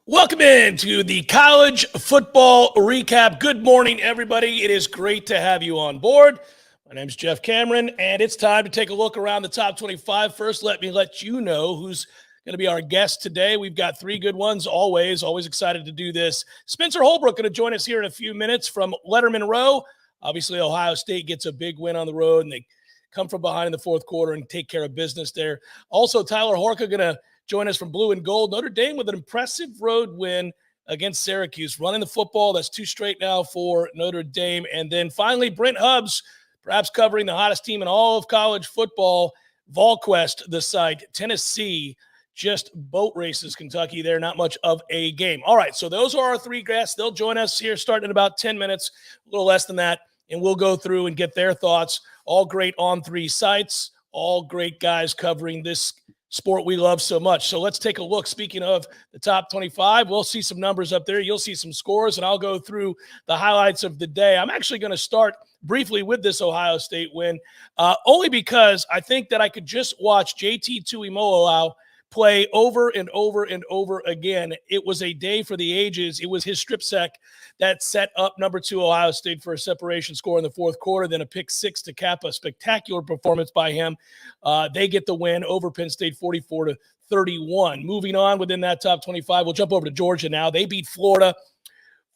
Welcome in to the college football recap. Good morning, everybody. It is great to have you on board. My name is Jeff Cameron, and it's time to take a look around the top 25. First, let me let you know who's going to be our guest today. We've got three good ones, always excited to do this. Spencer Holbrook going to join us here in a few minutes from Letterman Row. Obviously, Ohio State gets a big win on the road, and they come from behind in the fourth quarter and take care of business there. Also, Tyler Horka going to join us from Blue and Gold. Notre Dame with an impressive road win against Syracuse, running the football. That's 2 straight now for Notre Dame. And then finally, Brent Hubbs, perhaps covering the hottest team in all of college football, VolQuest, the site. Tennessee just boat races Kentucky. They're not much of a game. All right, so those are our three guests. They'll join us here starting in about 10 minutes, a little less than that, and we'll go through and get their thoughts. All great on 3 sites, all great guys covering this sport we love so much. So let's take a look. Speaking of the top 25, we'll see some numbers up there. You'll see some scores, and I'll go through the highlights of the day. I'm actually going to start briefly with this Ohio State win, only because I think that I could just watch JT Tuimoloau play over and over and over again. It was a day for the ages. It was his strip sack that set up number 2 Ohio State for a separation score in the fourth quarter, then a pick 6 to cap a spectacular performance by him. They get the win over Penn State 44-31. Moving on within that top 25, we'll jump over to Georgia now. They beat Florida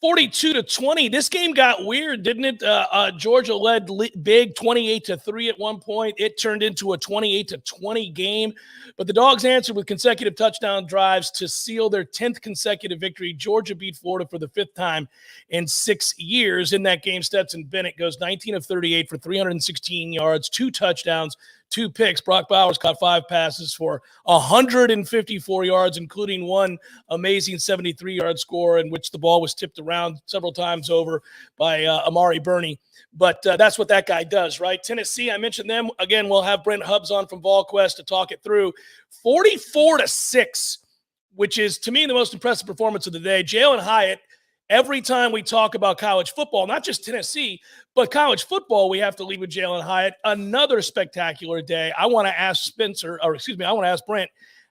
42-20. This game got weird, didn't it? Georgia led big 28-3 at one point. It turned into a 28-20 game, but the Dogs answered with consecutive touchdown drives to seal their 10th consecutive victory. Georgia beat Florida for the 5th time in 6 years. In that game, Stetson Bennett goes 19 of 38 for 316 yards, 2 touchdowns, 2 picks. Brock Bowers caught 5 passes for 154 yards, including one amazing 73-yard score in which the ball was tipped around several times over by Amari Burney. But that's what that guy does, right? Tennessee, I mentioned them. Again, we'll have Brent Hubbs on from VolQuest to talk it through. 44-6, which is, to me, the most impressive performance of the day. Jalen Hyatt, every time we talk about college football, not just Tennessee, but college football, we have to lead with Jalen Hyatt. Another spectacular day. I want to ask Brent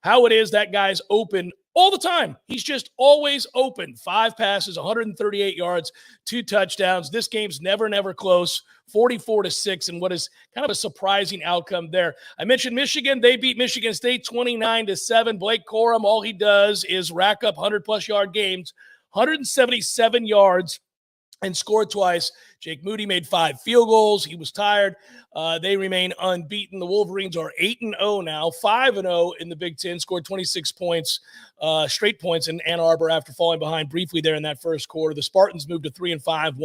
how it is that guy's open all the time. He's just always open. 5 passes, 138 yards, 2 touchdowns. This game's never close. 44-6, and what is kind of a surprising outcome there. I mentioned Michigan. They beat Michigan State 29-7. Blake Corum, all he does is rack up 100-plus yard games. 177 yards and scored twice. Jake Moody made 5 field goals. He was tired. They remain unbeaten. The Wolverines are 8-0 now, 5-0 in the Big Ten, scored 26 points, straight points in Ann Arbor after falling behind briefly there in that first quarter. The Spartans moved to 3-5,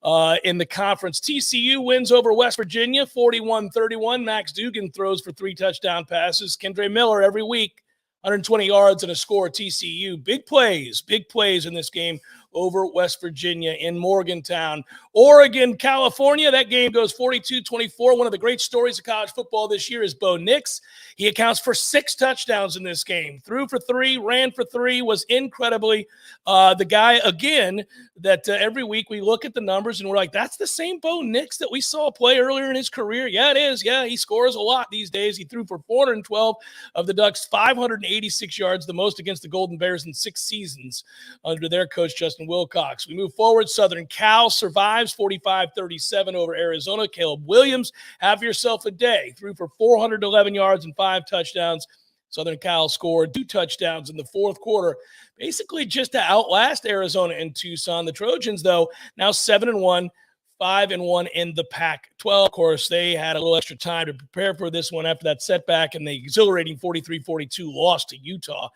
1-4 in the conference. TCU wins over West Virginia, 41-31. Max Duggan throws for 3 touchdown passes. Kendre Miller every week, 120 yards and a score. TCU. Big plays in this game over West Virginia in Morgantown. Oregon, California, that game goes 42-24. One of the great stories of college football this year is Bo Nix. He accounts for 6 touchdowns in this game. Threw for 3, ran for 3, was incredibly the guy, again, that every week we look at the numbers and we're like, that's the same Bo Nix that we saw play earlier in his career. Yeah, it is. Yeah, he scores a lot these days. He threw for 412 of the Ducks, 586 yards, the most against the Golden Bears in 6 seasons under their coach, Justin Wilcox. We move forward. Southern Cal survives 45-37 over Arizona. Caleb Williams, have yourself a day. Threw for 411 yards and 5 touchdowns. Southern Cal scored 2 touchdowns in the fourth quarter, basically just to outlast Arizona and Tucson. The Trojans, though, now 7-1, 5-1 in the Pac-12. Of course, they had a little extra time to prepare for this one after that setback and the exhilarating 43-42 loss to Utah.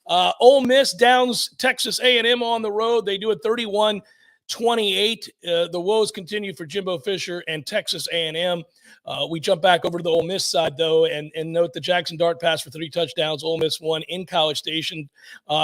Ole Miss downs Texas A&M on the road. They do it 31-24. 28. The woes continue for Jimbo Fisher and Texas A&M. We jump back over to the Ole Miss side, though, and note the Jackson Dart pass for 3 touchdowns. Ole Miss won in College Station.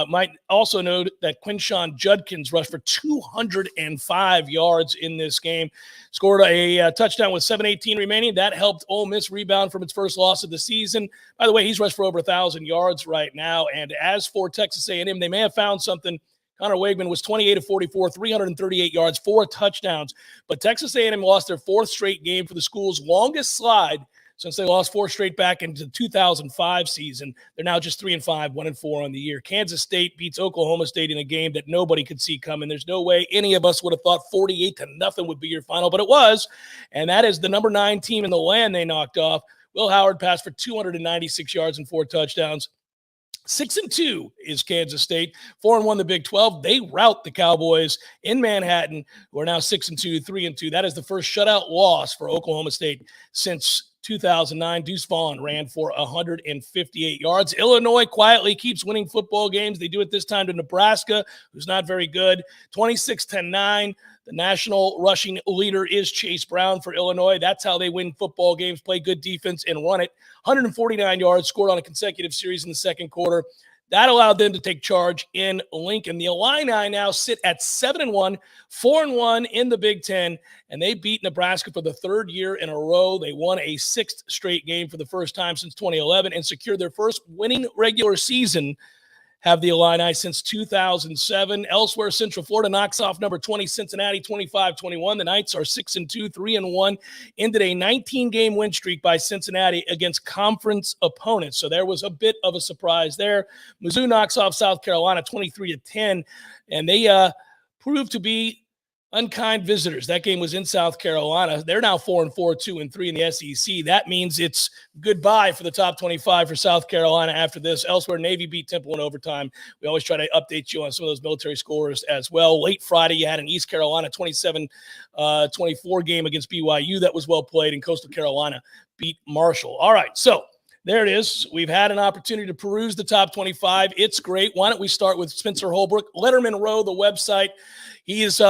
Might also note that Quinshawn Judkins rushed for 205 yards in this game. Scored a touchdown with 7:18 remaining. That helped Ole Miss rebound from its first loss of the season. By the way, he's rushed for over 1,000 yards right now. And as for Texas A&M, they may have found something. Connor Wegman was 28 of 44, 338 yards, 4 touchdowns. But Texas A&M lost their 4th straight game for the school's longest slide since they lost 4 straight back into the 2005 season. They're now just 3-5, 1-4 on the year. Kansas State beats Oklahoma State in a game that nobody could see coming. There's no way any of us would have thought 48-0 would be your final, but it was. And that is the number 9 team in the land they knocked off. Will Howard passed for 296 yards and 4 touchdowns. 6-2 is Kansas State. 4-1 the Big 12. They rout the Cowboys in Manhattan, who are now 6-2, 3-2. That is the first shutout loss for Oklahoma State since 2009. Deuce Vaughn ran for 158 yards. Illinois quietly keeps winning football games. They do it this time to Nebraska, who's not very good. 26-9. The national rushing leader is Chase Brown for Illinois. That's how they win football games, play good defense, and run it. 149 yards, scored on a consecutive series in the second quarter. That allowed them to take charge in Lincoln. The Illini now sit at 7-1, 4-1 in the Big Ten, and they beat Nebraska for the 3rd year in a row. They won a 6th straight game for the first time since 2011 and secured their first winning regular season. Have the Illini since 2007. Elsewhere, Central Florida knocks off number 20 Cincinnati 25-21. The Knights are 6-2, 3-1. Ended a 19-game win streak by Cincinnati against conference opponents. So there was a bit of a surprise there. Mizzou knocks off South Carolina 23-10, and they proved to be unkind visitors. That game was in South Carolina. They're now 4-4, 2-3 in the SEC. That means it's goodbye for the top 25 for South Carolina after this. Elsewhere, Navy beat Temple in overtime. We always try to update you on some of those military scores as well. Late Friday, you had an East Carolina 27-24 game against BYU that was well played, and Coastal Carolina beat Marshall. All right, so there it is. We've had an opportunity to peruse the top 25. It's great. Why don't we start with Spencer Holbrook, Letterman Row, the website. He is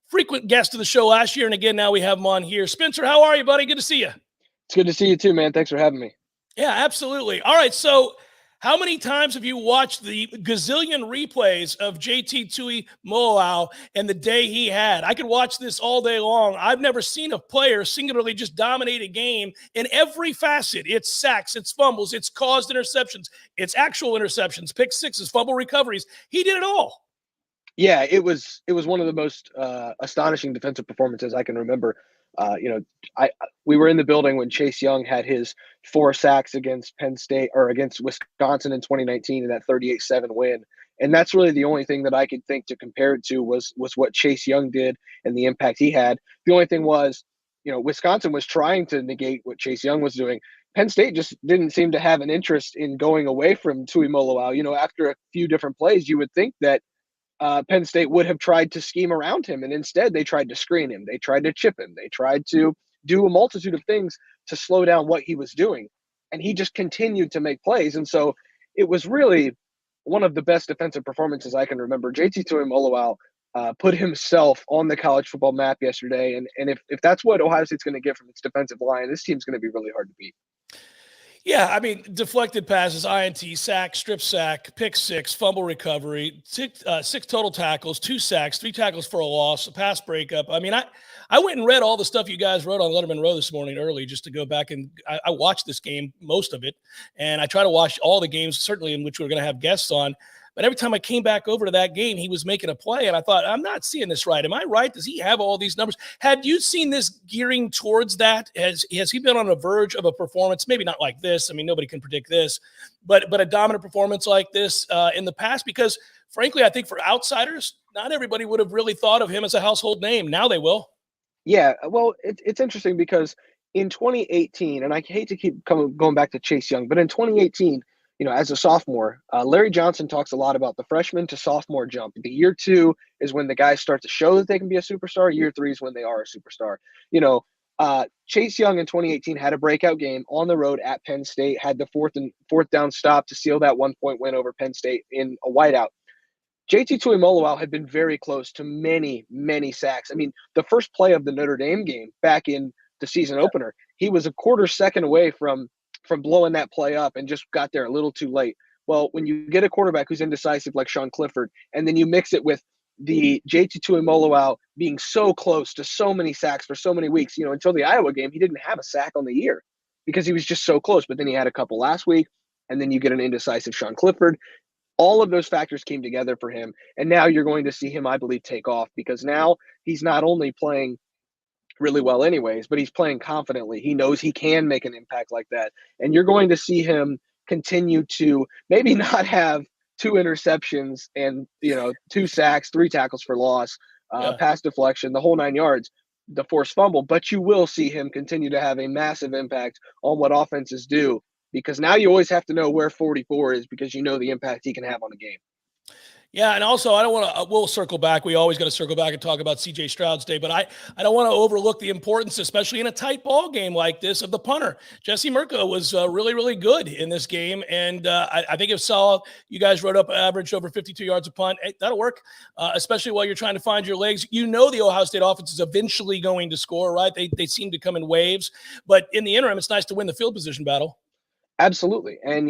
frequent guest of the show last year, and again, now we have him on here. Spencer, how are you, buddy? Good to see you. It's good to see you too, man. Thanks for having me. Yeah, absolutely. All right, so how many times have you watched the gazillion replays of JT Tuimoloau and the day he had? I could watch this all day long. I've never seen a player singularly just dominate a game in every facet. It's sacks, it's fumbles, it's caused interceptions, it's actual interceptions, pick sixes, fumble recoveries. He did it all. Yeah, it was one of the most astonishing defensive performances I can remember. We were in the building when Chase Young had his 4 sacks against Penn State or against Wisconsin in 2019 in that 38-7 win. And that's really the only thing that I could think to compare it to was what Chase Young did and the impact he had. The only thing was, Wisconsin was trying to negate what Chase Young was doing. Penn State just didn't seem to have an interest in going away from Tuimoloau. After a few different plays, you would think that Penn State would have tried to scheme around him, and instead they tried to screen him. They tried to chip him. They tried to do a multitude of things to slow down what he was doing, and he just continued to make plays. And so it was really one of the best defensive performances I can remember. JT Tuimoloau put himself on the college football map yesterday, and if that's what Ohio State's going to get from its defensive line, this team's going to be really hard to beat. Yeah, I mean, deflected passes, INT, sack, strip sack, pick six, fumble recovery, six total tackles, 2 sacks, 3 tackles for a loss, a pass breakup. I mean, I went and read all the stuff you guys wrote on Letterman Row this morning early just to go back, and I watched this game, most of it, and I try to watch all the games, certainly in which we're going to have guests on. But every time I came back over to that game, he was making a play, and I thought, I'm not seeing this right. Am I right? Does he have all these numbers? Had you seen this gearing towards that? Has he been on the verge of a performance? Maybe not like this. I mean, nobody can predict this. But a dominant performance like this in the past? Because, frankly, I think for outsiders, not everybody would have really thought of him as a household name. Now they will. Yeah, well, it's interesting because in 2018, and I hate to keep going back to Chase Young, but in 2018, as a sophomore, Larry Johnson talks a lot about the freshman to sophomore jump. The year 2 is when the guys start to show that they can be a superstar. Year 3 is when they are a superstar. Chase Young in 2018 had a breakout game on the road at Penn State, had the fourth down stop to seal that 1-point win over Penn State in a whiteout. JT Tuimoloau had been very close to many, many sacks. I mean, the first play of the Notre Dame game back in the season opener, he was a quarter second away from blowing that play up and just got there a little too late. Well, when you get a quarterback who's indecisive like Sean Clifford, and then you mix it with the JT Tuimoloau being so close to so many sacks for so many weeks, until the Iowa game, he didn't have a sack on the year because he was just so close. But then he had a couple last week, and then you get an indecisive Sean Clifford. All of those factors came together for him, and now you're going to see him, I believe, take off because now he's not only playing really well anyways, but he's playing confidently. He knows he can make an impact like that, and you're going to see him continue to maybe not have 2 interceptions and 2 sacks, 3 tackles for loss, pass deflection, the whole 9 yards, the forced fumble, but you will see him continue to have a massive impact on what offenses do. Because now you always have to know where 44 is because you know the impact he can have on a game. Yeah, and also I don't want to. We'll circle back. We always got to circle back and talk about C.J. Stroud's day, but I don't want to overlook the importance, especially in a tight ball game like this, of the punter. Jesse Mirko was really, really good in this game, and I think if you guys wrote up average over 52 yards a punt. Hey, that'll work, especially while you're trying to find your legs. The Ohio State offense is eventually going to score, right? They seem to come in waves, but in the interim, it's nice to win the field position battle. Absolutely. And,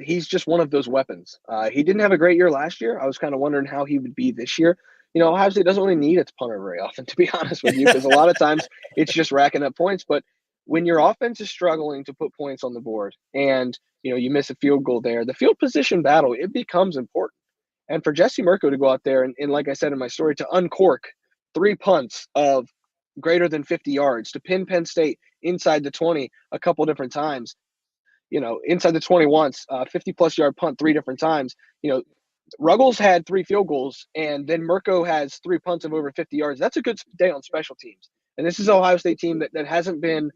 he's just one of those weapons. He didn't have a great year last year. I was kind of wondering how he would be this year. Ohio State doesn't really need its punter very often, to be honest with you, because a lot of times it's just racking up points. But when your offense is struggling to put points on the board and, you miss a field goal there, the field position battle, it becomes important. And for Jesse Mirko to go out there and like I said in my story, to uncork 3 punts of greater than 50 yards, to pin Penn State inside the 20 a couple different times, inside the 20 once, 50-plus yard punt 3 different times. Ruggles had 3 field goals, and then Mirko has 3 punts of over 50 yards. That's a good day on special teams. And this is an Ohio State team that hasn't been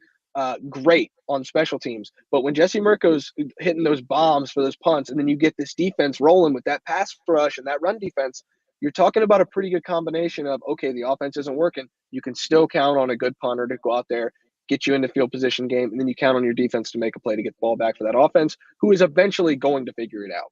great on special teams. But when Jesse Mirko's hitting those bombs for those punts, and then you get this defense rolling with that pass rush and that run defense, you're talking about a pretty good combination of, okay, the offense isn't working. You can still count on a good punter to go out there, get you into field position game, and then you count on your defense to make a play to get the ball back for that offense, who is eventually going to figure it out.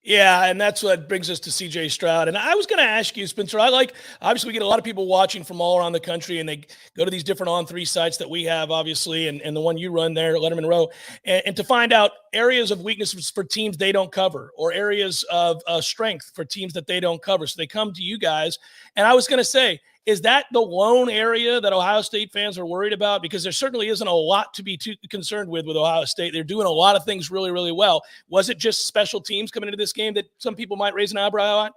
Yeah, and that's what brings us to C.J. Stroud. And I was going to ask you, Spencer, obviously we get a lot of people watching from all around the country, and they go to these different On3 sites that we have, obviously, and the one you run there, Letterman Row, and to find out areas of weakness for teams they don't cover or areas of strength for teams that they don't cover. So they come to you guys. And I was going to say, is that the lone area that Ohio State fans are worried about? Because there certainly isn't a lot to be too concerned with Ohio State. They're doing a lot of things really, really well. Was it just special teams coming into this game that some people might raise an eyebrow at?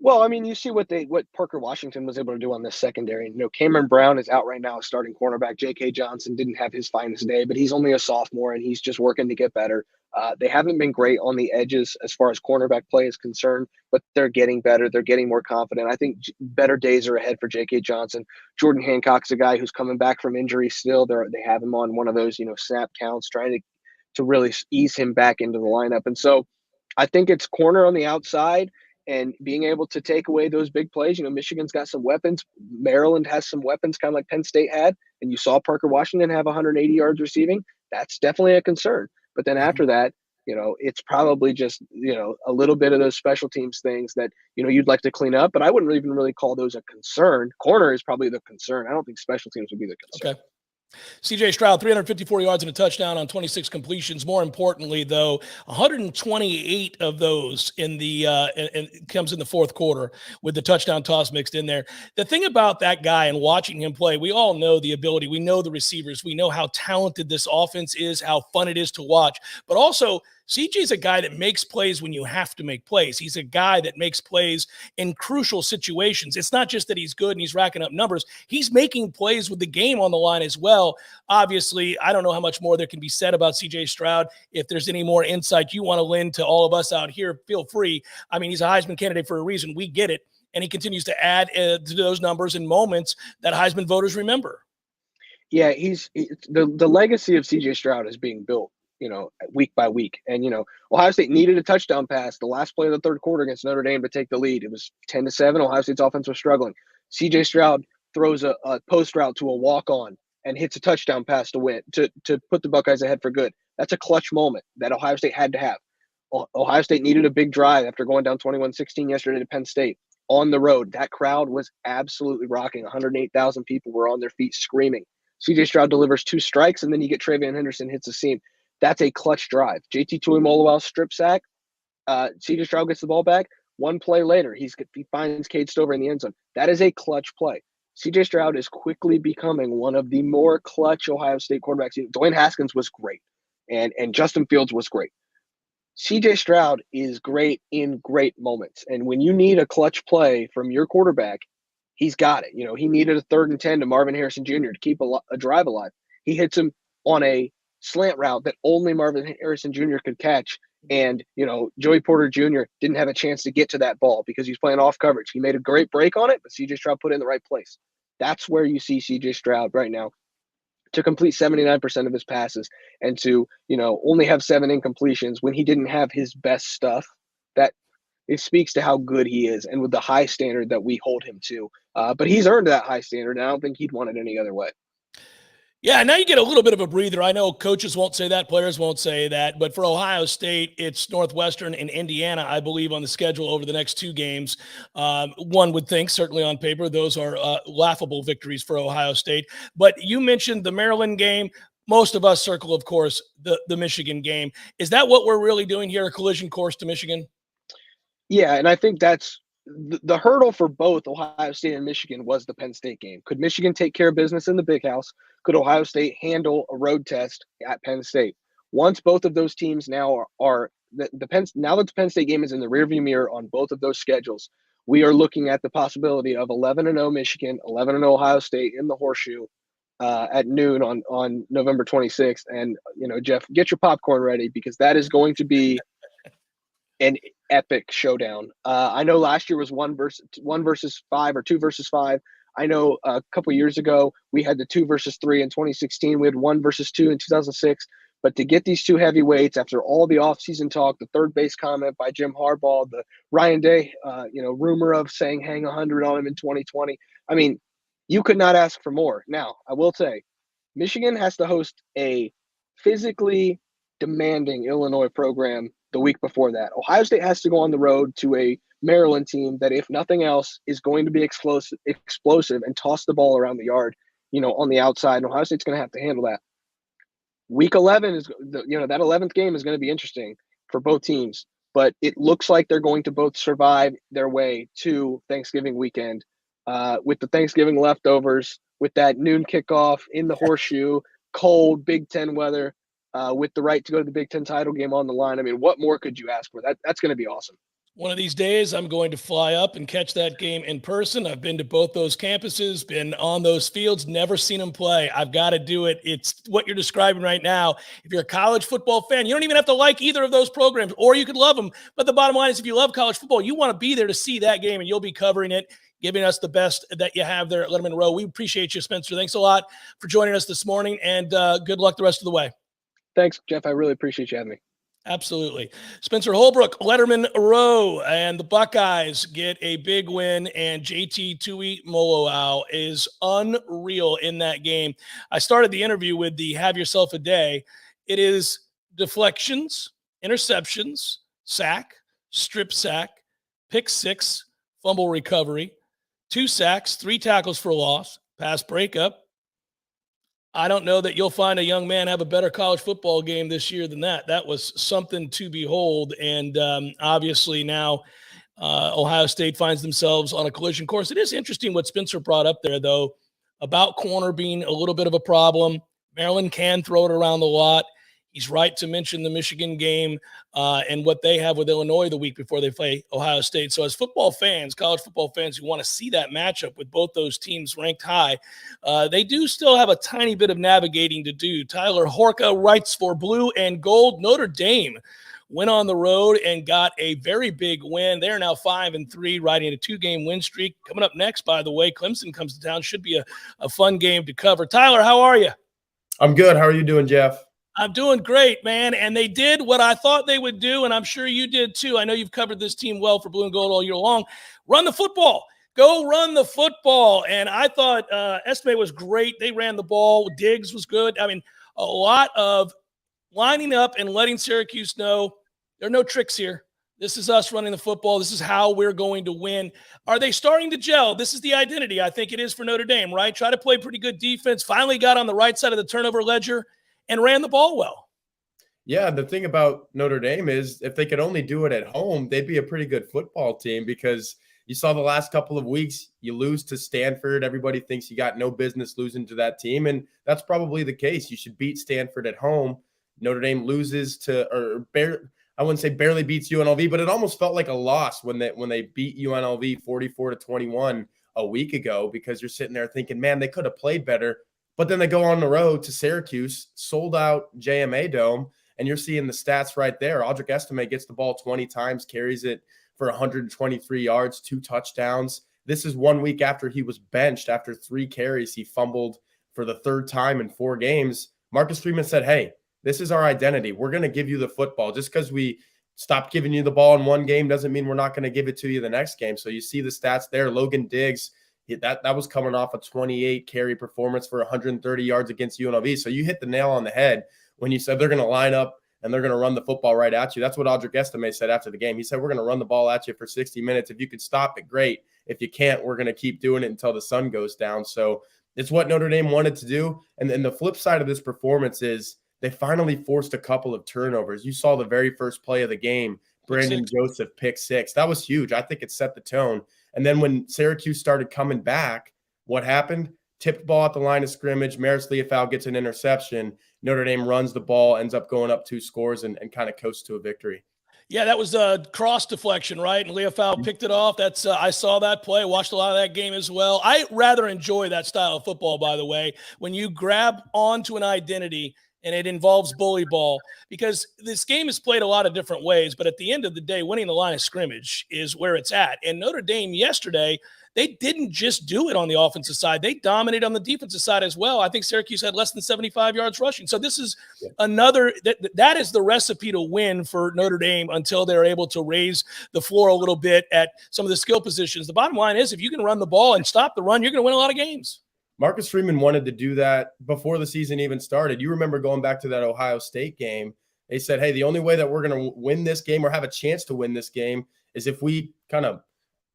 Well, I mean, you see what Parker Washington was able to do on this secondary. Cameron Brown is out right now, starting cornerback. J.K. Johnson didn't have his finest day, but he's only a sophomore, and he's just working to get better. They haven't been great on the edges as far as cornerback play is concerned, but they're getting better. They're getting more confident. I think better days are ahead for J.K. Johnson. Jordan Hancock's a guy who's coming back from injury still. They have him on one of those, snap counts, trying to really ease him back into the lineup. And so I think it's corner on the outside and being able to take away those big plays. Michigan's got some weapons. Maryland has some weapons, kind of like Penn State had. And you saw Parker Washington have 180 yards receiving. That's definitely a concern. But then after that, it's probably just, a little bit of those special teams things that, you'd like to clean up. But I wouldn't even really call those a concern. Corner is probably the concern. I don't think special teams would be the concern. Okay. C.J. Stroud, 354 yards and a touchdown on 26 completions. More importantly, though, 128 of those comes in the fourth quarter with the touchdown toss mixed in there. The thing about that guy and watching him play, we all know the ability. We know the receivers. We know how talented this offense is, how fun it is to watch. But also, CJ's a guy that makes plays when you have to make plays. He's a guy that makes plays in crucial situations. It's not just that he's good and he's racking up numbers. He's making plays with the game on the line as well. Obviously, I don't know how much more there can be said about CJ Stroud. If there's any more insight you want to lend to all of us out here, feel free. I mean, he's a Heisman candidate for a reason. We get it. And he continues to add to those numbers and moments that Heisman voters remember. Yeah, the legacy of CJ Stroud is being built, week by week. And, Ohio State needed a touchdown pass the last play of the third quarter against Notre Dame to take the lead. It was 10-7. Ohio State's offense was struggling. CJ Stroud throws a post route to a walk-on and hits a touchdown pass to win, to put the Buckeyes ahead for good. That's a clutch moment that Ohio State had to have. Ohio State needed a big drive after going down 21-16 yesterday to Penn State on the road. That crowd was absolutely rocking. 108,000 people were on their feet screaming. CJ Stroud delivers 2 strikes, and then you get Travion Henderson hits a seam. That's a clutch drive. JT Tuimoloau strip sack. CJ Stroud gets the ball back. 1 play later, he finds Cade Stover in the end zone. That is a clutch play. CJ Stroud is quickly becoming one of the more clutch Ohio State quarterbacks. Dwayne Haskins was great, and Justin Fields was great. CJ Stroud is great in great moments. And when you need a clutch play from your quarterback, he's got it. He needed a 3rd and 10 to Marvin Harrison Jr. to keep a drive alive. He hits him on a slant route that only Marvin Harrison Jr. could catch. And, Joey Porter Jr. didn't have a chance to get to that ball because he's playing off coverage. He made a great break on it, but CJ Stroud put it in the right place. That's where you see CJ Stroud right now, to complete 79% of his passes and to, only have 7 incompletions when he didn't have his best stuff. That it speaks to how good he is and with the high standard that we hold him to. But he's earned that high standard, and I don't think he'd want it any other way. Yeah, now you get a little bit of a breather. I know coaches won't say that, players won't say that, but for Ohio State, it's Northwestern and Indiana, I believe, on the schedule over the next 2 games. One would think, certainly on paper, those are laughable victories for Ohio State. But you mentioned the Maryland game. Most of us circle, of course, the Michigan game. Is that what we're really doing here, a collision course to Michigan? Yeah, and I think that's the hurdle for both Ohio State and Michigan was the Penn State game. Could Michigan take care of business in the Big House? Could Ohio State handle a road test at Penn State? Once both of those teams now now that the Penn State game is in the rearview mirror on both of those schedules, we are looking at the possibility of 11-0 Michigan, 11-0 Ohio State in the Horseshoe at noon on November 26th. And Jeff, get your popcorn ready because that is going to be an epic showdown. I know last year was 1 versus 5 or 2 versus 5. I know a couple years ago we had the 2 versus 3 in 2016. We had 1 versus 2 in 2006. But to get these 2 heavyweights after all the offseason talk, the third base comment by Jim Harbaugh, the Ryan Day, rumor of saying hang 100 on him in 2020. I mean, you could not ask for more. Now, I will say, Michigan has to host a physically demanding Illinois program the week before that. Ohio State has to go on the road to a Maryland team that, if nothing else, is going to be explosive and toss the ball around the yard, on the outside. And Ohio State's going to have to handle that. Week 11 is, that 11th game is going to be interesting for both teams, but it looks like they're going to both survive their way to Thanksgiving weekend with the Thanksgiving leftovers, with that noon kickoff in the Horseshoe, cold Big Ten weather. With the right to go to the Big Ten title game on the line. I mean, what more could you ask for? That's going to be awesome. One of these days, I'm going to fly up and catch that game in person. I've been to both those campuses, been on those fields, never seen them play. I've got to do it. It's what you're describing right now. If you're a college football fan, you don't even have to like either of those programs, or you could love them. But the bottom line is, if you love college football, you want to be there to see that game, and you'll be covering it, giving us the best that you have there at Letterman Row. We appreciate you, Spencer. Thanks a lot for joining us this morning, and good luck the rest of the way. Thanks, Jeff. I really appreciate you having me. Absolutely. Spencer Holbrook, Letterman Row, and the Buckeyes get a big win, and JT Tuimoloau is unreal in that game. I started the interview with the have yourself a day. It is deflections, interceptions, sack, strip sack, pick 6, fumble recovery, 2 sacks, 3 tackles for loss, pass breakup. I don't know that you'll find a young man have a better college football game this year than that. That was something to behold. And obviously now Ohio State finds themselves on a collision course. It is interesting what Spencer brought up there, though, about corner being a little bit of a problem. Maryland can throw it around the lot. He's right to mention the Michigan game and what they have with Illinois the week before they play Ohio State. So as football fans, college football fans who want to see that matchup with both those teams ranked high, they do still have a tiny bit of navigating to do. Tyler Horka writes for Blue and Gold. Notre Dame went on the road and got a very big win. They're now 5-3, riding a 2-game win streak. Coming up next, by the way, Clemson comes to town. Should be a fun game to cover. Tyler, how are you? I'm good. How are you doing, Jeff? I'm doing great, man. And they did what I thought they would do, and I'm sure you did too. I know you've covered this team well for Blue and Gold all year long. Run the football. Go run the football. And I thought Estime was great. They ran the ball. Diggs was good. I mean, a lot of lining up and letting Syracuse know There are no tricks here. This is us running the football. This is how we're going to win. Are they starting to gel? This is the identity, I think it is, for Notre Dame, right? Try to play pretty good defense, finally got on the right side of the turnover ledger and ran the ball well. Yeah, the thing about Notre Dame is if they could only do it at home, they'd be a pretty good football team because you saw the last couple of weeks, you lose to Stanford. Everybody thinks you got no business losing to that team, and that's probably the case. You should beat Stanford at home. Notre Dame loses I wouldn't say barely beats UNLV, but it almost felt like a loss when they beat UNLV 44-21 a week ago because you're sitting there thinking, man, they could have played better. But then they go on the road to Syracuse, sold out JMA Dome, and you're seeing the stats right there. Audric Estime gets the ball 20 times, carries it for 123 yards, 2 touchdowns. This is 1 week after he was benched. After 3 carries, he fumbled for the 3rd time in 4 games. Marcus Freeman said, hey, this is our identity. We're going to give you the football. Just because we stopped giving you the ball in one game doesn't mean we're not going to give it to you the next game. So you see the stats there. Logan Diggs, that was coming off a 28 carry performance for 130 yards against UNLV. So you hit the nail on the head when you said they're going to line up and they're going to run the football right at you. That's what Audric Estime said after the game. He said, we're going to run the ball at you for 60 minutes. If you could stop it, great. If you can't, we're going to keep doing it until the sun goes down. So it's what Notre Dame wanted to do. And then the flip side of this performance is they finally forced a couple of turnovers. You saw the very first play of the game, Brandon Joseph pick 6. That was huge. I think it set the tone. And then when Syracuse started coming back, what happened? Tipped ball at the line of scrimmage. Maris Leofau gets an interception. Notre Dame runs the ball, ends up going up 2 scores and kind of coasts to a victory. Yeah, that was a cross deflection, right? And Leofau picked it off. That's I saw that play, watched a lot of that game as well. I rather enjoy that style of football, by the way, when you grab onto an identity and it involves bully ball, because this game is played a lot of different ways, but at the end of the day, winning the line of scrimmage is where it's at. And Notre Dame yesterday, they didn't just do it on the offensive side. They dominated on the defensive side as well. I think Syracuse had less than 75 yards rushing. So this is another – that is the recipe to win for Notre Dame until they're able to raise the floor a little bit at some of the skill positions. The bottom line is if you can run the ball and stop the run, you're going to win a lot of games. Marcus Freeman wanted to do that before the season even started. You remember going back to that Ohio State game, they said, hey, the only way that we're going to win this game or have a chance to win this game is if we kind of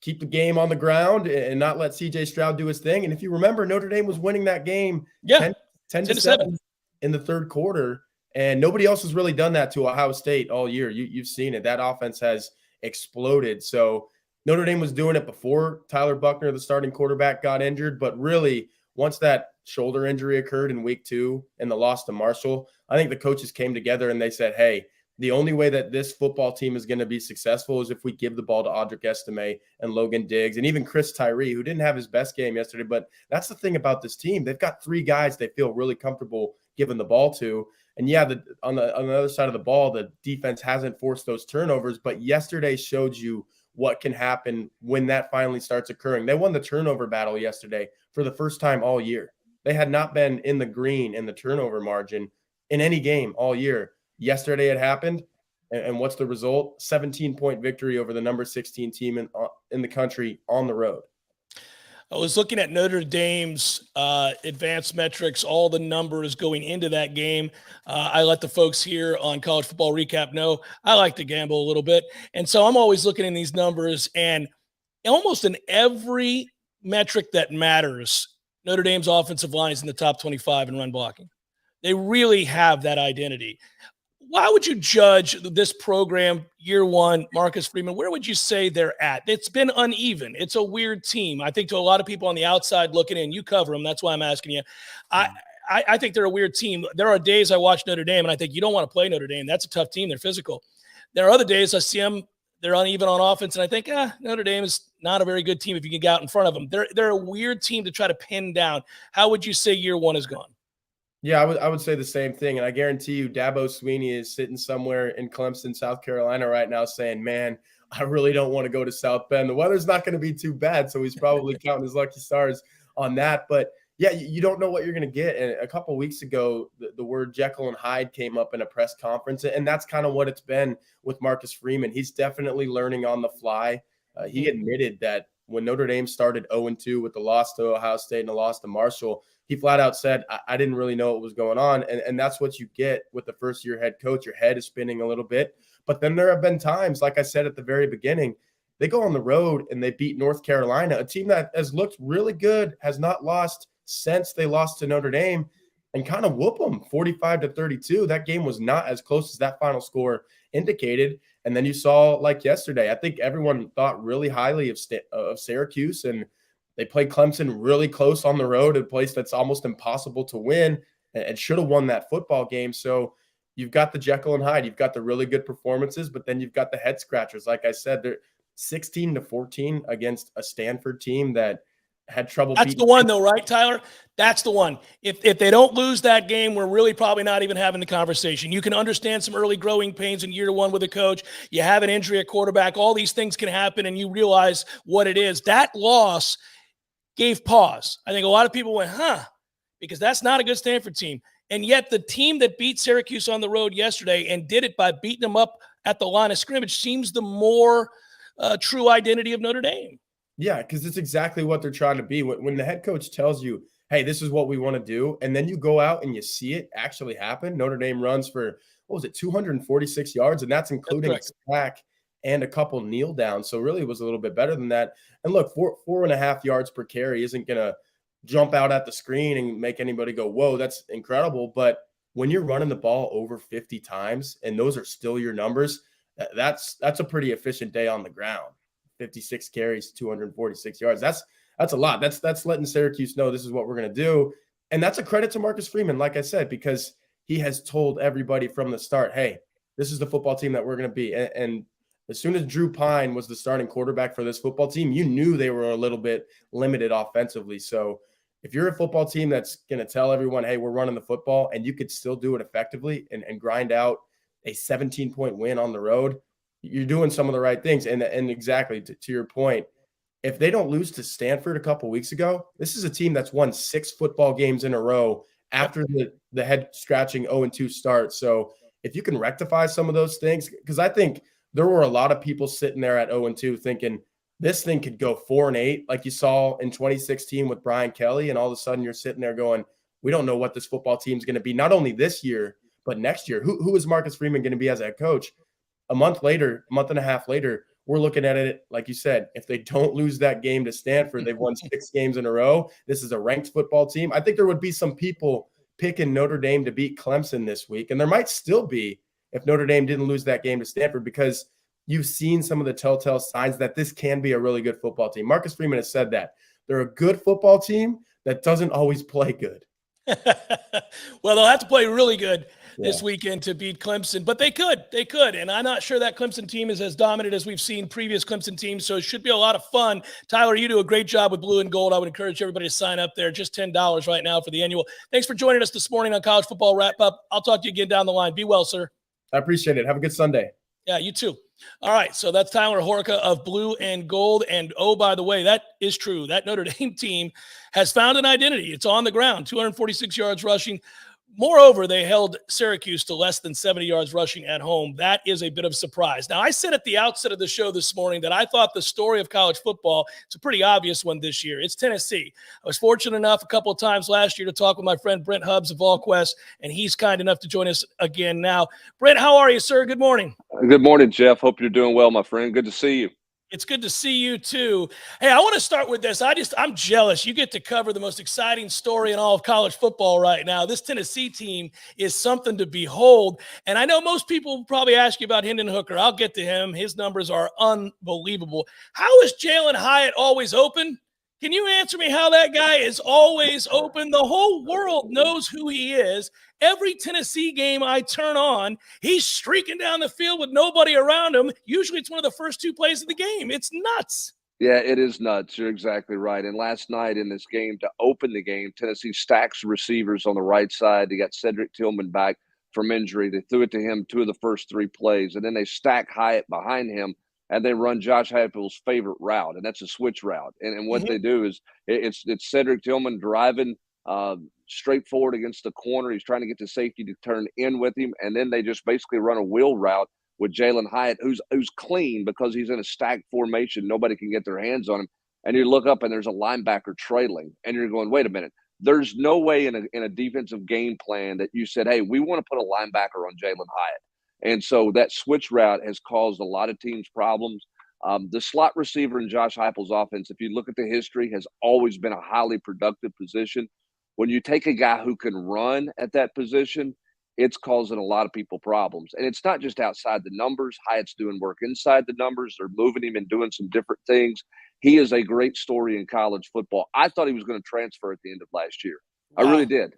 keep the game on the ground and not let CJ Stroud do his thing. And if you remember, Notre Dame was winning that game 10-7 in the 3rd quarter, and nobody else has really done that to Ohio State all year. You've seen it. That offense has exploded. So Notre Dame was doing it before Tyler Buckner, the starting quarterback, got injured, but really – once that shoulder injury occurred in week 2 and the loss to Marshall, I think the coaches came together and they said, hey, the only way that this football team is going to be successful is if we give the ball to Audric Estime and Logan Diggs and even Chris Tyree, who didn't have his best game yesterday. But that's the thing about this team. They've got 3 guys they feel really comfortable giving the ball to. And yeah, on the other side of the ball, the defense hasn't forced those turnovers, but yesterday showed you what can happen when that finally starts occurring. They won the turnover battle yesterday for the first time all year. They had not been in the green in the turnover margin in any game all year. Yesterday it happened, and what's the result? 17-point victory over the number 16 team in the country on the road. I was looking at Notre Dame's advanced metrics, all the numbers going into that game. I let the folks here on College Football Recap know I like to gamble a little bit. And so I'm always looking in these numbers, and almost in every metric that matters, Notre Dame's offensive line is in the top 25 in run blocking. They really have that identity. Why would you judge this program year 1, Marcus Freeman? Where would you say they're at? It's been uneven. It's a weird team. I think to a lot of people on the outside looking in, you cover them. That's why I'm asking you. I think they're a weird team. There are days I watch Notre Dame and I think you don't want to play Notre Dame. That's a tough team. They're physical. There are other days I see them. They're uneven on offense, and I think Notre Dame is not a very good team if you can get out in front of them. They're a weird team to try to pin down. How would you say year 1 is gone? Yeah, I would say the same thing. And I guarantee you Dabo Sweeney is sitting somewhere in Clemson, South Carolina right now saying, man, I really don't want to go to South Bend. The weather's not going to be too bad, so he's probably counting his lucky stars on that. But, yeah, you don't know what you're going to get. And a couple of weeks ago, the word Jekyll and Hyde came up in a press conference, and that's kind of what it's been with Marcus Freeman. He's definitely learning on the fly. He admitted that when Notre Dame started 0-2 with the loss to Ohio State and the loss to Marshall, he flat out said, I didn't really know what was going on. And that's what you get with the first-year head coach. Your head is spinning a little bit. But then there have been times, like I said at the very beginning, they go on the road and they beat North Carolina, a team that has looked really good, has not lost since they lost to Notre Dame, and kind of whoop them 45-32. That game was not as close as that final score indicated. And then you saw, like yesterday, I think everyone thought really highly of Syracuse, and they played Clemson really close on the road, a place that's almost impossible to win, and should have won that football game. So you've got the Jekyll and Hyde. You've got the really good performances, but then you've got the head scratchers. Like I said, they're 16-14 against a Stanford team that had trouble. That's the one, though, right, Tyler? That's the one. If they don't lose that game, we're really probably not even having the conversation. You can understand some early growing pains in year one with a coach. You have an injury at quarterback. All these things can happen, and you realize what it is. That loss gave pause. I think a lot of people went, because that's not a good Stanford team. And yet the team that beat Syracuse on the road yesterday and did it by beating them up at the line of scrimmage seems the more true identity of Notre Dame. Yeah, because it's exactly what they're trying to be. When the head coach tells you, hey, this is what we want to do, and then you go out and you see it actually happen. Notre Dame runs for, 246 yards, and that's including a sack and a couple kneel downs. So really it was a little bit better than that. And look, 4.5 yards per carry isn't going to jump out at the screen and make anybody go, whoa, that's incredible. But when you're running the ball over 50 times and those are still your numbers, that's a pretty efficient day on the ground. 56 carries, 246 yards. That's a lot. That's letting Syracuse know this is what we're going to do. And that's a credit to Marcus Freeman, like I said, because he has told everybody from the start, hey, this is the football team that we're going to be. And as soon as Drew Pine was the starting quarterback for this football team, you knew they were a little bit limited offensively. So if you're a football team that's going to tell everyone, hey, we're running the football, and you could still do it effectively and grind out a 17-point win on the road, you're doing some of the right things. And exactly to your point, if they don't lose to Stanford a couple weeks ago, this is a team that's won 6 football games in a row after the head scratching 0-2 start. So if you can rectify some of those things, because I think there were a lot of people sitting there at 0-2 thinking this thing could go 4-8, like you saw in 2016 with Brian Kelly, and all of a sudden you're sitting there going, we don't know what this football team is going to be, not only this year, but next year. Who is Marcus Freeman going to be as a head coach? A month and a half later, we're looking at it, like you said, if they don't lose that game to Stanford, they've won 6 games in a row. This is a ranked football team. I think there would be some people picking Notre Dame to beat Clemson this week, and there might still be if Notre Dame didn't lose that game to Stanford, because you've seen some of the telltale signs that this can be a really good football team. Marcus Freeman has said that. They're a good football team that doesn't always play good. Well, they'll have to play really good this weekend to beat Clemson, but they could. And I'm not sure that Clemson team is as dominant as we've seen previous Clemson teams, so it should be a lot of fun. Tyler, you do a great job with Blue and Gold. I would encourage everybody to sign up there. Just $10 right now for the annual. Thanks for joining us this morning on College Football Wrap-Up. I'll talk to you again down the line. Be well, sir. I appreciate it. Have a good Sunday. Yeah, you too. All right, so that's Tyler Horka of Blue and Gold. And, oh, by the way, that is true. That Notre Dame team has found an identity. It's on the ground, 246 yards rushing. Moreover, they held Syracuse to less than 70 yards rushing at home. That is a bit of a surprise. Now, I said at the outset of the show this morning that I thought the story of college football, it's a pretty obvious one this year. It's Tennessee. I was fortunate enough a couple of times last year to talk with my friend Brent Hubbs of VolQuest, and he's kind enough to join us again now. Brent, how are you, sir? Good morning. Good morning, Jeff. Hope you're doing well, my friend. Good to see you. It's good to see you too. Hey, I want to start with this. I'm jealous. You get to cover the most exciting story in all of college football right now. This Tennessee team is something to behold. And I know most people will probably ask you about Hendon Hooker. I'll get to him. His numbers are unbelievable. How is Jalen Hyatt always open? Can you answer me how that guy is always open? The whole world knows who he is. Every Tennessee game I turn on, he's streaking down the field with nobody around him. Usually it's one of the first 2 plays of the game. It's nuts. Yeah, it is nuts. You're exactly right. And last night in this game, to open the game, Tennessee stacks receivers on the right side. They got Cedric Tillman back from injury. They threw it to him 2 of the first 3 plays. And then they stack Hyatt behind him, and they run Josh Heupel's favorite route, and that's a switch route. And what they do is it's Cedric Tillman driving straight forward against the corner. He's trying to get to safety to turn in with him, and then they just basically run a wheel route with Jalen Hyatt, who's clean because he's in a stacked formation. Nobody can get their hands on him. And you look up, and there's a linebacker trailing, and you're going, wait a minute. There's no way in a defensive game plan that you said, hey, we want to put a linebacker on Jalen Hyatt. And so that switch route has caused a lot of teams problems. The slot receiver in Josh Heupel's offense, if you look at the history, has always been a highly productive position. When you take a guy who can run at that position, it's causing a lot of people problems. And it's not just outside the numbers. Hyatt's doing work inside the numbers. They're moving him and doing some different things. He is a great story in college football. I thought he was going to transfer at the end of last year. I really did.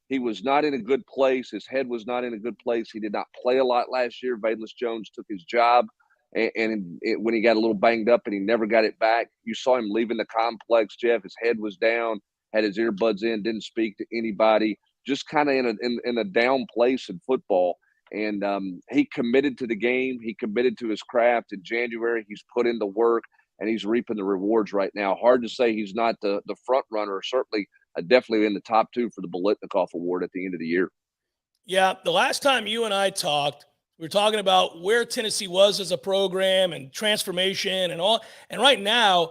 He was not in a good place. His head was not in a good place. He did not play a lot last year. Valens Jones took his job. When he got a little banged up and he never got it back, you saw him leaving the complex, Jeff. His head was down, had his earbuds in, didn't speak to anybody, just kind of in a down place in football. And he committed to the game. He committed to his craft in January. He's put in the work, and he's reaping the rewards right now. Hard to say he's not the front runner, certainly definitely in the top 2 for the Biletnikoff Award at the end of the year. Yeah, the last time you and I talked, we were talking about where Tennessee was as a program and transformation and all. And right now,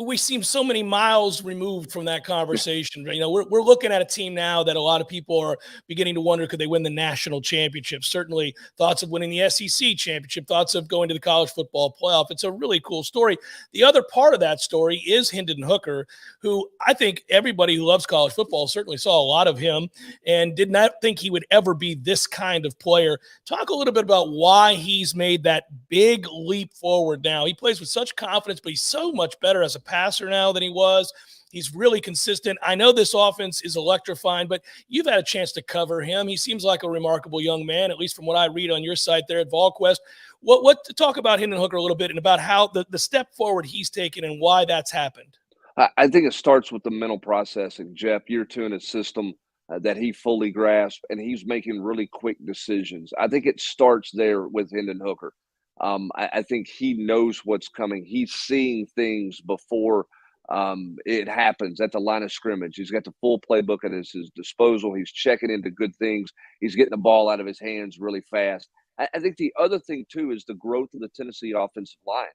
we seem so many miles removed from that conversation. You know, we're looking at a team now that a lot of people are beginning to wonder, could they win the national championship? Certainly thoughts of winning the SEC championship, thoughts of going to the college football playoff. It's a really cool story. The other part of that story is Hendon Hooker, who I think everybody who loves college football certainly saw a lot of him and did not think he would ever be this kind of player. Talk a little bit about why he's made that big leap forward now. He plays with such confidence, but he's so much better as a passer now than he was. He's really consistent. I know this offense is electrifying, but you've had a chance to cover him. He seems like a remarkable young man, at least from what I read on your site there at VolQuest. What to talk about Hendon Hooker a little bit and about how the step forward he's taken and why that's happened? I think it starts with the mental processing, Jeff. Year 2 in a system that he fully grasped, and he's making really quick decisions. I think it starts there with Hendon Hooker. I think he knows what's coming. He's seeing things before it happens at the line of scrimmage. He's got the full playbook at his disposal. He's checking into good things. He's getting the ball out of his hands really fast. I think the other thing, too, is the growth of the Tennessee offensive line.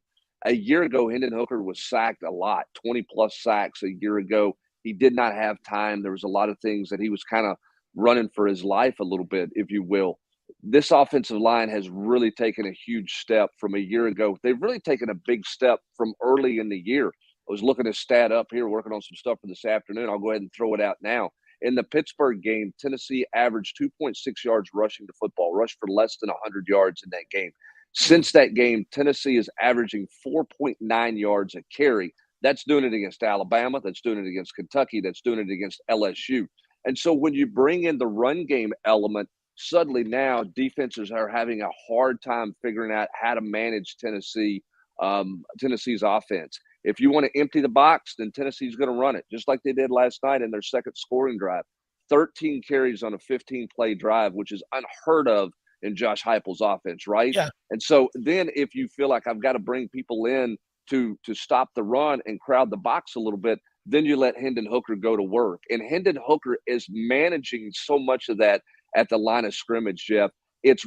A year ago, Hendon Hooker was sacked a lot, 20-plus sacks a year ago. He did not have time. There was a lot of things that he was kind of running for his life a little bit, if you will. This offensive line has really taken a huge step from a year ago. They've really taken a big step from early in the year. I was looking at stat up here, working on some stuff for this afternoon. I'll go ahead and throw it out now. In the Pittsburgh game, Tennessee averaged 2.6 yards rushing the football, rushed for less than 100 yards in that game. Since that game, Tennessee is averaging 4.9 yards a carry. That's doing it against Alabama. That's doing it against Kentucky. That's doing it against LSU. And so when you bring in the run game element, suddenly now defenses are having a hard time figuring out how to manage Tennessee's offense. If you want to empty the box, then Tennessee's going to run it, just like they did last night in their second scoring drive. 13 carries on a 15-play drive, which is unheard of in Josh Heupel's offense, right? Yeah. And so then if you feel like I've got to bring people in to stop the run and crowd the box a little bit, then you let Hendon Hooker go to work. And Hendon Hooker is managing so much of that at the line of scrimmage, Jeff. It's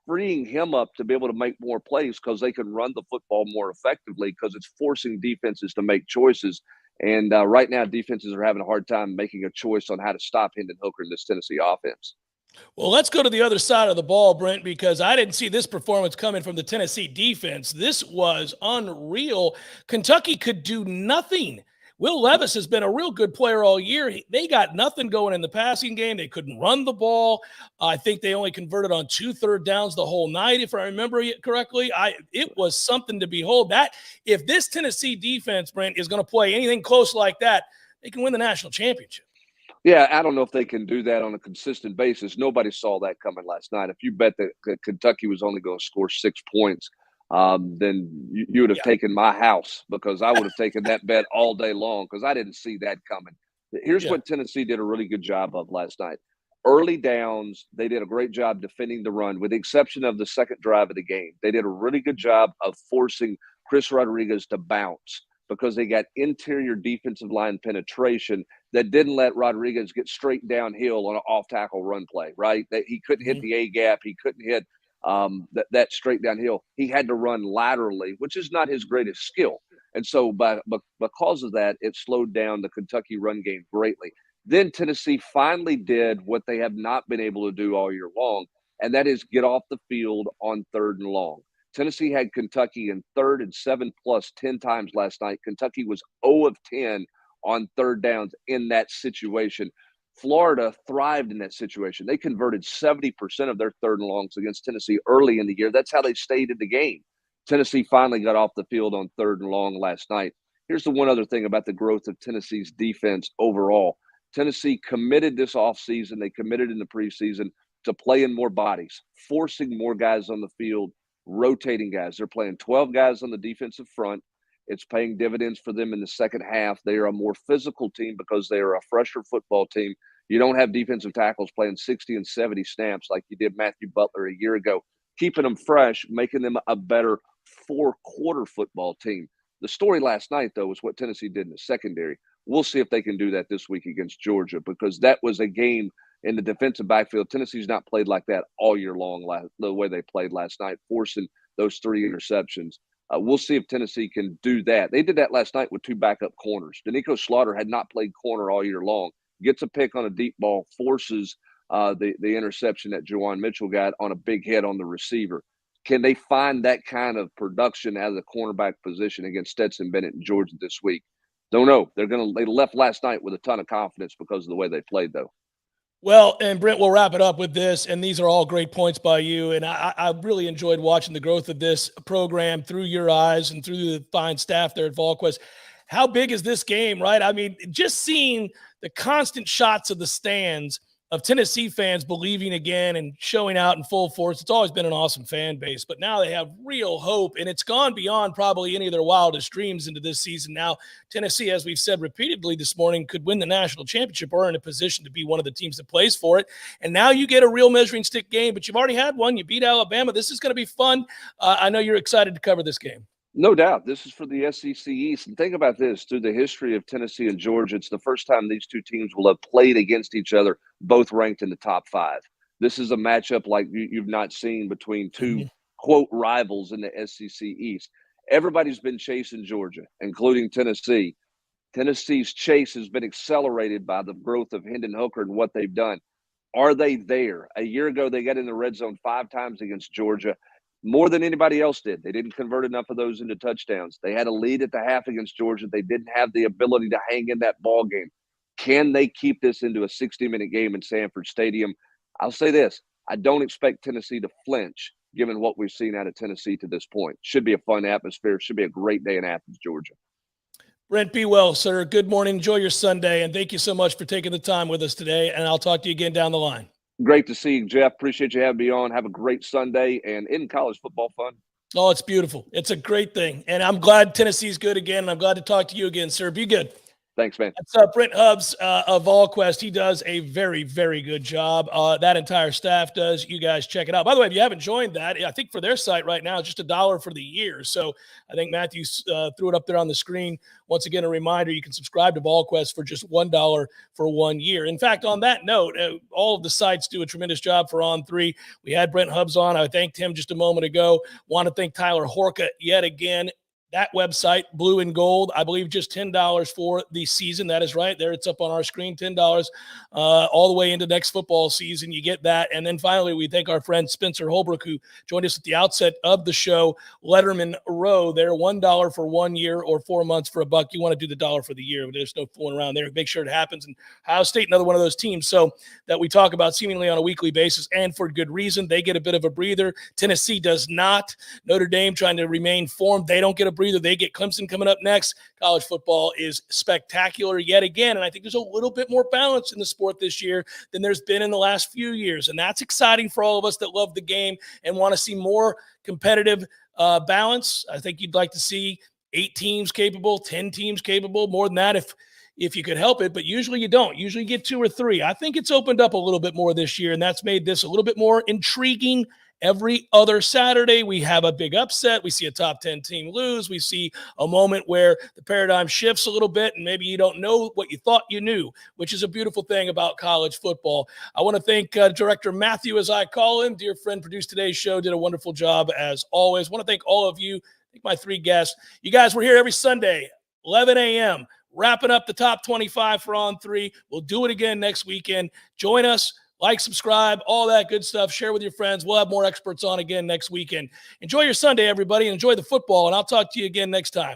freeing him up to be able to make more plays because they can run the football more effectively because it's forcing defenses to make choices. And right now, defenses are having a hard time making a choice on how to stop Hendon Hooker in this Tennessee offense. Well, let's go to the other side of the ball, Brent, because I didn't see this performance coming from the Tennessee defense. This was unreal. Kentucky could do nothing. Will Levis has been a real good player all year. They got nothing going in the passing game. They couldn't run the ball. I think they only converted on 2 third downs the whole night, if I remember it correctly. It was something to behold. That if this Tennessee defense, Brent, is going to play anything close like that, they can win the national championship. Yeah, I don't know if they can do that on a consistent basis. Nobody saw that coming last night. If you bet that Kentucky was only going to score 6 points, then you would have taken my house because I would have taken that bet all day long because I didn't see that coming. Here's what Tennessee did a really good job of last night. Early downs, they did a great job defending the run, with the exception of the second drive of the game. They did a really good job of forcing Chris Rodriguez to bounce because they got interior defensive line penetration that didn't let Rodriguez get straight downhill on an off-tackle run play, right? He couldn't hit the A-gap. He couldn't hit that straight downhill. He had to run laterally, which is not his greatest skill. And so because of that, it slowed down the Kentucky run game greatly. Then Tennessee finally did what they have not been able to do all year long. and that is get off the field on 3rd and long. Tennessee had Kentucky in 3rd and 7+ 10 times last night. Kentucky was 0 of 10 on 3rd downs in that situation. Florida thrived in that situation. They converted 70% of their 3rd and longs against Tennessee early in the year. That's how they stayed in the game. Tennessee finally got off the field on 3rd and long last night. Here's the one other thing about the growth of Tennessee's defense overall. Tennessee committed this offseason, they committed in the preseason to playing more bodies, forcing more guys on the field, rotating guys. They're playing 12 guys on the defensive front. It's paying dividends for them in the second half. They are a more physical team because they are a fresher football team. You don't have defensive tackles playing 60 and 70 snaps like you did Matthew Butler a year ago, keeping them fresh, making them a better 4-quarter football team. The story last night, though, was what Tennessee did in the secondary. We'll see if they can do that this week against Georgia, because that was a game in the defensive backfield. Tennessee's not played like that all year long, the way they played last night, forcing those 3 interceptions. We'll see if Tennessee can do that. They did that last night with 2 backup corners. Danico Slaughter had not played corner all year long. Gets a pick on a deep ball, forces the interception that Juwan Mitchell got on a big hit on the receiver. Can they find that kind of production out of the cornerback position against Stetson Bennett and Georgia this week? Don't know. They left last night with a ton of confidence because of the way they played, though. Well, and Brent, we'll wrap it up with this, and these are all great points by you, and I really enjoyed watching the growth of this program through your eyes and through the fine staff there at VolQuest. How big is this game, right? I mean, just seeing the constant shots of the stands of Tennessee fans believing again and showing out in full force. It's always been an awesome fan base, but now they have real hope, and it's gone beyond probably any of their wildest dreams into this season. Now, Tennessee, as we've said repeatedly this morning, could win the national championship or in a position to be one of the teams that plays for it. And now you get a real measuring stick game, but you've already had one. You beat Alabama. This is going to be fun. I know you're excited to cover this game. No doubt. This is for the SEC East. And think about this. Through the history of Tennessee and Georgia, it's the first time these two teams will have played against each other, both ranked in the top 5. This is a matchup like you've not seen between two, quote, rivals in the SEC East. Everybody's been chasing Georgia, including Tennessee. Tennessee's chase has been accelerated by the growth of Hendon Hooker and what they've done. Are they there? A year ago, they got in the red zone 5 times against Georgia. More than anybody else did. They didn't convert enough of those into touchdowns. They had a lead at the half against Georgia. They didn't have the ability to hang in that ball game. Can they keep this into a 60-minute game in Sanford Stadium? I'll say this. I don't expect Tennessee to flinch, given what we've seen out of Tennessee to this point. Should be a fun atmosphere. Should be a great day in Athens, Georgia. Brent, be well, sir. Good morning. Enjoy your Sunday, and thank you so much for taking the time with us today, and I'll talk to you again down the line. Great to see you, Jeff. Appreciate you having me on. Have a great Sunday, and in college football fun. Oh, it's beautiful. It's a great thing, and I'm glad Tennessee's good again, and I'm glad to talk to you again, sir. Be good. Thanks, man. That's Brent Hubbs of VolQuest. He does a very, very good job. That entire staff does. You guys check it out. By the way, if you haven't joined that, I think for their site right now, it's just $1 for the year. So I think Matthew threw it up there on the screen. Once again, a reminder, you can subscribe to VolQuest for just $1 for 1 year. In fact, on that note, all of the sites do a tremendous job for On3. We had Brent Hubbs on. I thanked him just a moment ago. Want to thank Tyler Horka yet again. That website, Blue and Gold, I believe just $10 for the season. That is right. There, it's up on our screen, $10 all the way into next football season. You get that. And then finally, we thank our friend Spencer Holbrook, who joined us at the outset of the show. Letterman Row, they're $1 for 1 year or 4 months for $1. You want to do the $1 for the year. There's no fooling around there. Make sure it happens. And Ohio State, another one of those teams so that we talk about seemingly on a weekly basis, and for good reason. They get a bit of a breather. Tennessee does not. Notre Dame trying to remain formed. They don't get a breather. They get Clemson coming up next. College football is spectacular yet again, and I think there's a little bit more balance in the sport this year than there's been in the last few years, and that's exciting for all of us that love the game and want to see more competitive balance. I think you'd like to see 8 teams capable, 10 teams capable, more than that if you could help it, but usually you don't. Usually you get 2 or 3. I think it's opened up a little bit more this year, and that's made this a little bit more intriguing. Every other Saturday, we have a big upset. We see a top 10 team lose. We see a moment where the paradigm shifts a little bit, and maybe you don't know what you thought you knew, which is a beautiful thing about college football. I want to thank Director Matthew, as I call him. Dear friend, produced today's show, did a wonderful job as always. I want to thank all of you. Thank my 3 guests. You guys were here every Sunday, 11 a.m., wrapping up the top 25 for On3. We'll do it again next weekend. Join us Like, subscribe, all that good stuff. Share with your friends. We'll have more experts on again next weekend. Enjoy your Sunday, everybody. Enjoy the football, and I'll talk to you again next time.